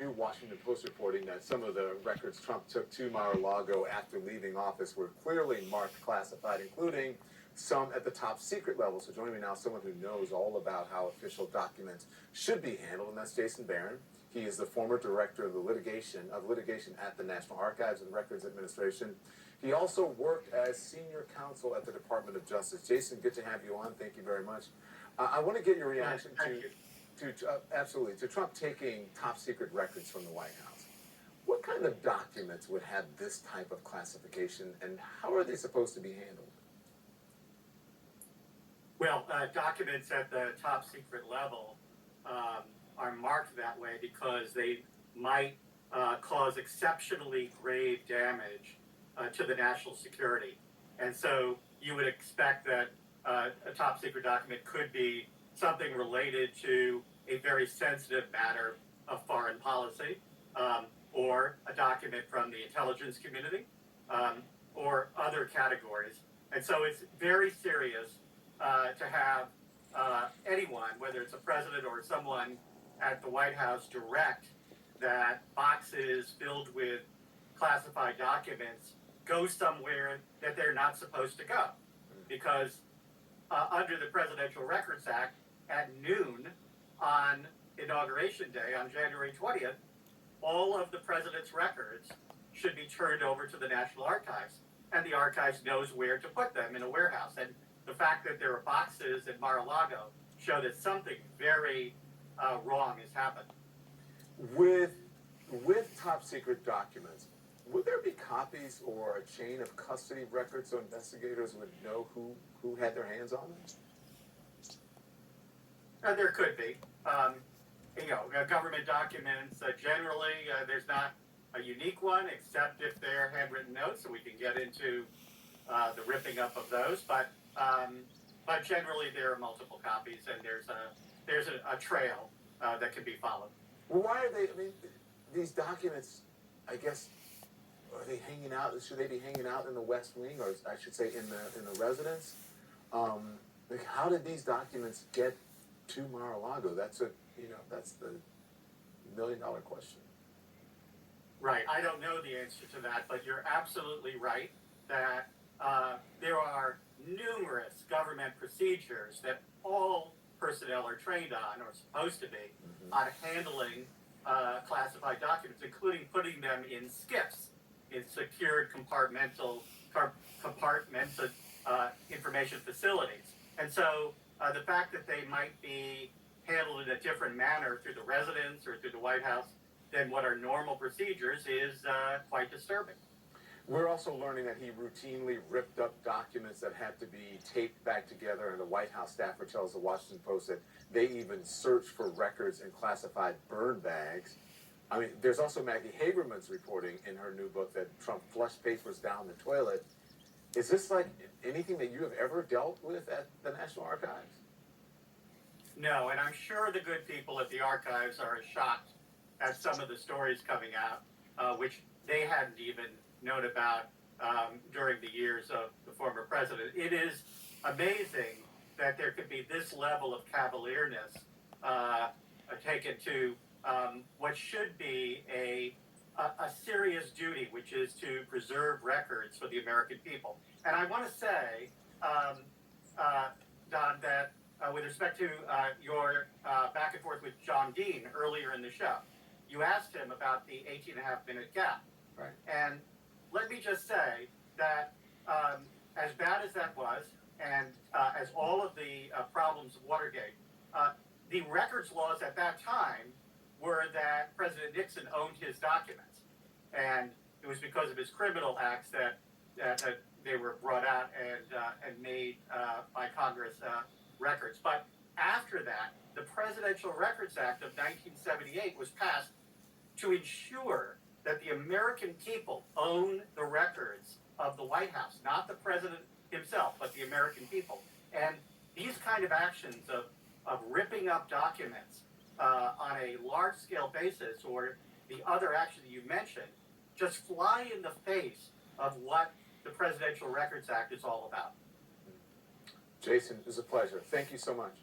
new Washington Post reporting that some of the records Trump took to Mar-a-Lago after leaving office were clearly marked classified, including some at the top secret level. So joining me now, someone who knows all about how official documents should be handled, and that's Jason Barron. He is the former director of the litigation at the National Archives and Records Administration. He also worked as senior counsel at the Department of Justice. Jason, good to have you on. Thank you very much. I want to get your reaction to Trump taking top secret records from the White House. What kind of documents would have this type of classification, and how are they supposed to be handled? Well, documents at the top secret level are marked that way because they might cause exceptionally grave damage to the national security. And so you would expect that a top secret document could be something related to a very sensitive matter of foreign policy, or a document from the intelligence community, or other categories. And so it's very serious to have anyone, whether it's a president or someone at the White House, direct that boxes filled with classified documents go somewhere that they're not supposed to go. Because under the Presidential Records Act, at noon on Inauguration Day, on January 20th, all of the president's records should be turned over to the National Archives. And the Archives knows where to put them in a warehouse. And the fact that there are boxes at Mar-a-Lago show that something very wrong has happened. With top secret documents, would there be copies or a chain of custody records so investigators would know who had their hands on them? There could be. Government documents, generally, there's not a unique one, except if they're handwritten notes, so we can get into the ripping up of those. But generally, there are multiple copies, and there's a trail that can be followed. Well, why are they? I mean, these documents, I guess, are they hanging out? Should they be hanging out in the West Wing, or I should say, in the residence? How did these documents get to Mar-a-Lago? That's the $1 million question. Right. I don't know the answer to that, but you're absolutely right that there are numerous government procedures that all personnel are trained on, or supposed to be, on handling classified documents, including putting them in skips, in secured compartmented information facilities. And so the fact that they might be handled in a different manner through the residence or through the White House than what are normal procedures is quite disturbing. We're also learning that he routinely ripped up documents that had to be taped back together, and the White House staffer tells the Washington Post that they even searched for records in classified burn bags. I mean, there's also Maggie Haberman's reporting in her new book that Trump flushed papers down the toilet. Is this like anything that you have ever dealt with at the National Archives? No, and I'm sure the good people at the Archives are shocked at some of the stories coming out, which they hadn't even known about during the years of the former president. It is amazing that there could be this level of cavalierness taken to what should be a serious duty, which is to preserve records for the American people. And I want to say, Don, that with respect to your back and forth with John Dean earlier in the show, you asked him about the 18.5-minute gap. Right. And let me just say that as bad as that was, and as all of the problems of Watergate, the records laws at that time were that President Nixon owned his documents. And it was because of his criminal acts that they were brought out and made by Congress records. But after that, the Presidential Records Act of 1978 was passed to ensure that the American people own the records of the White House, not the president himself, but the American people. And these kind of actions of ripping up documents on a large-scale basis, or the other action that you mentioned, just fly in the face of what the Presidential Records Act is all about. Jason, it was a pleasure. Thank you so much.